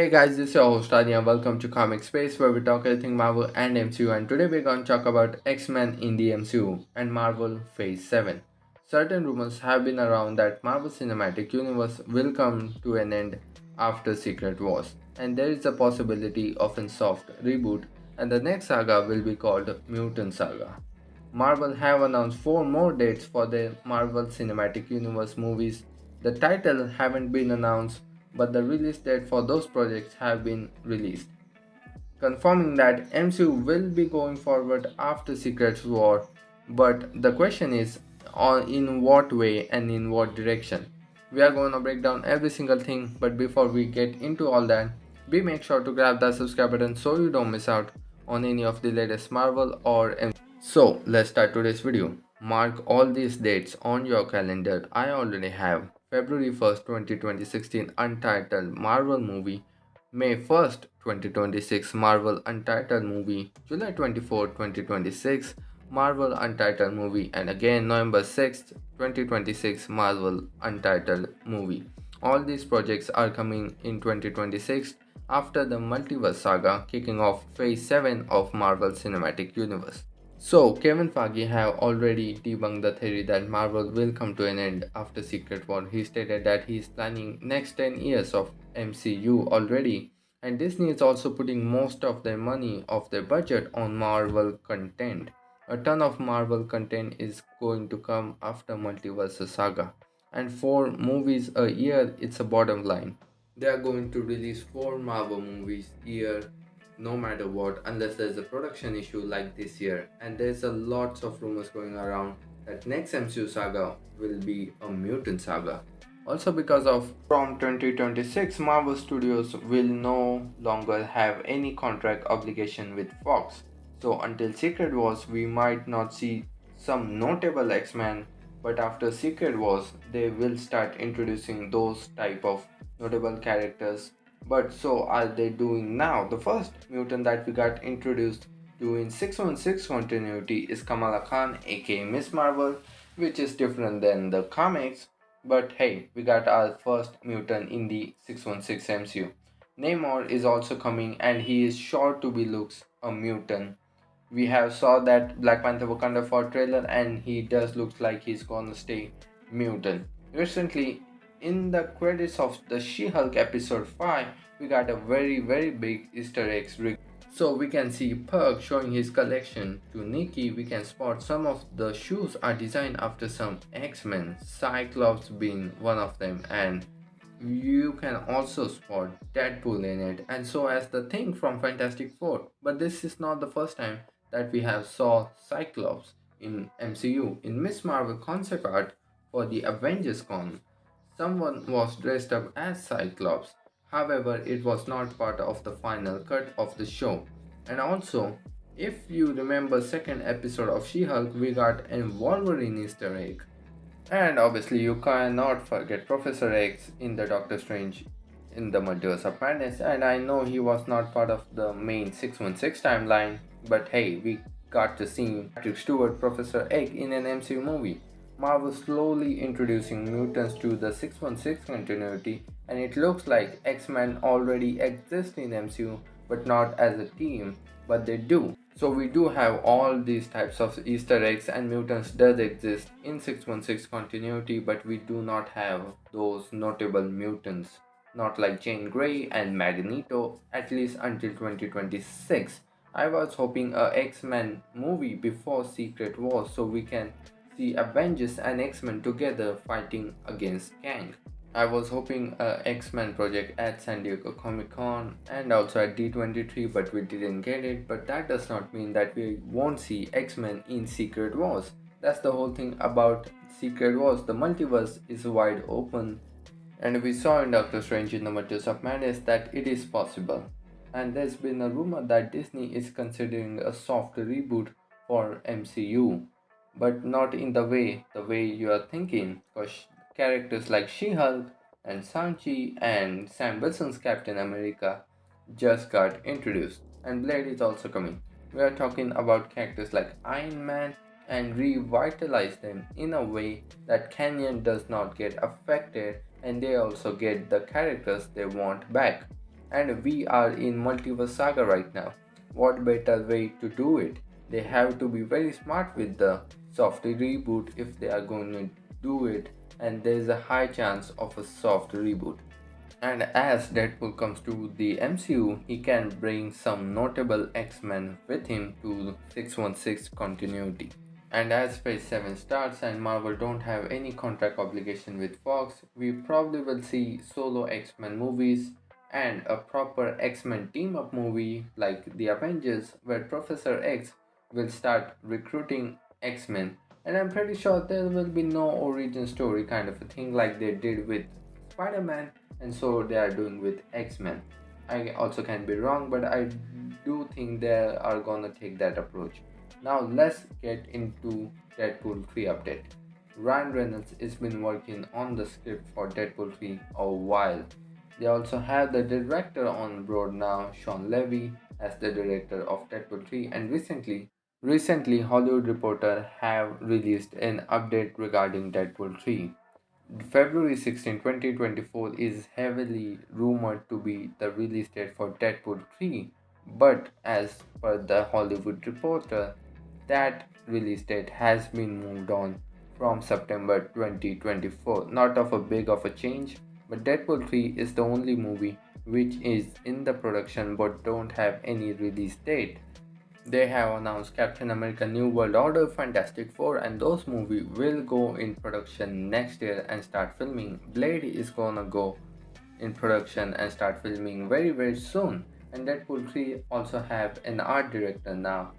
Hey guys, this is your host Adi and welcome to Comic Space where we talk everything Marvel and MCU, and today we're going to talk about X-Men in the MCU and Marvel Phase 7. Certain rumors have been around that Marvel Cinematic Universe will come to an end after Secret Wars, and there is a possibility of a soft reboot, and the next saga will be called Mutant Saga. Marvel have announced 4 more dates for their Marvel Cinematic Universe movies. The title haven't been announced, but the release date for those projects have been released, confirming that MCU will be going forward after Secret War. But the question is, in what way and in what direction? We are going to break down every single thing, but before we get into all that, be make sure to grab that subscribe button so you don't miss out on any of the latest Marvel or MCU. So let's start today's video. Mark all these dates on your calendar. I already have February 1st, 2016 Untitled Marvel movie, May 1st, 2026 Marvel Untitled movie, July 24th, 2026 Marvel Untitled movie, and again November 6th, 2026 Marvel Untitled movie. All these projects are coming in 2026 after the Multiverse Saga, kicking off Phase 7 of Marvel Cinematic Universe. So, Kevin Feige have already debunked the theory that Marvel will come to an end after Secret War. He stated that he is planning next 10 years of MCU already, and Disney is also putting most of their money of their budget on Marvel content. A ton of Marvel content is going to come after Multiverse Saga, and 4 movies a year, it's a bottom line. They are going to release 4 Marvel movies a year no matter what, unless there's a production issue like this year. And there's a lots of rumors going around that next MCU saga will be a mutant saga. Also, because of from 2026, Marvel Studios will no longer have any contract obligation with Fox. So until Secret Wars, we might not see some notable X-Men, but after Secret Wars, they will start introducing those type of notable characters. But so are they doing now. The first mutant that we got introduced to in 616 continuity is Kamala Khan, aka Miss Marvel, which is different than the comics. But hey, we got our first mutant in the 616 MCU. Namor is also coming and he is sure to be looks a mutant. We have saw that Black Panther Wakanda for trailer and he does looks like he's gonna stay mutant. Recently, in the credits of the She-Hulk episode 5, we got a very big Easter eggs. So we can see Pug showing his collection to Nikki. We can spot some of the shoes are designed after some X-Men, Cyclops being one of them, and you can also spot Deadpool in it, and so as the Thing from Fantastic Four. But this is not the first time that we have saw Cyclops in MCU. In Miss Marvel concept art for the Avengers con, someone was dressed up as Cyclops. However, it was not part of the final cut of the show. And also, if you remember second episode of She-Hulk, we got a Wolverine Easter egg. And obviously, you cannot forget Professor X in the Doctor Strange in the Multiverse of Madness. And I know he was not part of the main 616 timeline, but hey, we got to see Patrick Stewart, Professor X in an MCU movie. Marvel slowly introducing mutants to the 616 continuity, and it looks like X-Men already exist in MCU, but not as a team, but they do. So we do have all these types of Easter eggs, and mutants does exist in 616 continuity, but we do not have those notable mutants, not like Jean Grey and Magneto, at least until 2026. I was hoping a X-Men movie before Secret Wars so we can see Avengers and X-Men together fighting against Kang. I was hoping a X-Men project at San Diego Comic Con and also at D23, but we didn't get it. But that does not mean that we won't see X-Men in Secret Wars. That's the whole thing about Secret Wars. The multiverse is wide open, and we saw in Doctor Strange in the Multiverse of Madness that it is possible. And there's been a rumor that Disney is considering a soft reboot for MCU, but not in the way you are thinking, because characters like She-Hulk and Shang-Chi and Sam Wilson's Captain America just got introduced, and Blade is also coming. We are talking about characters like Iron Man and revitalize them in a way that Canyon does not get affected, and they also get the characters they want back. And we are in multiverse saga right now. What better way to do it? They have to be very smart with the soft reboot if they are going to do it, and there's a high chance of a soft reboot. And as Deadpool comes to the MCU, he can bring some notable X-Men with him to 616 continuity. And as Phase 7 starts and Marvel don't have any contract obligation with Fox, we probably will see solo X-Men movies and a proper X-Men team-up movie like the Avengers where Professor X will start recruiting X-Men. And I'm pretty sure there will be no origin story kind of a thing like they did with Spider-Man, and so they are doing with X-Men. I also can be wrong, but I do think they are gonna take that approach. Now let's get into Deadpool 3 update. Ryan Reynolds has been working on the script for Deadpool 3 a while. They also have the director on board now, Sean Levy, as the director of Deadpool 3, and recently Hollywood Reporter have released an update regarding Deadpool 3. February 16, 2024 is heavily rumored to be the release date for Deadpool 3, but as per the Hollywood Reporter, that release date has been moved on from September 2024. Not of a big of a change, but Deadpool 3 is the only movie which is in the production but don't have any release date. They have announced Captain America New World Order, Fantastic Four, and those movies will go in production next year and start filming. Blade is gonna go in production and start filming very soon. And Deadpool 3 also have an art director now.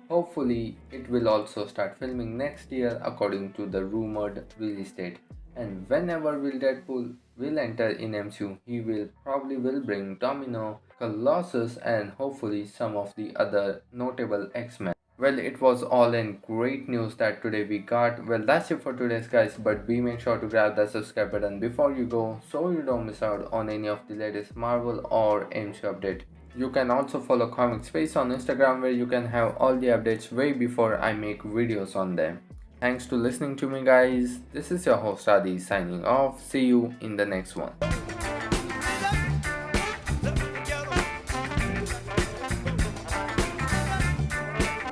Hopefully, it will also start filming next year according to the rumored release date. And whenever will Deadpool will enter in MCU, he will probably will bring Domino, Colossus, and hopefully some of the other notable X-Men. Well, it was all in great news that today we got. Well, that's it for today's guys, but be make sure to grab the subscribe button before you go so you don't miss out on any of the latest Marvel or MCU update. You can also follow Comic Space on Instagram where you can have all the updates way before I make videos on them. Thanks to listening to me guys. This is your host Adi signing off. See you in the next one.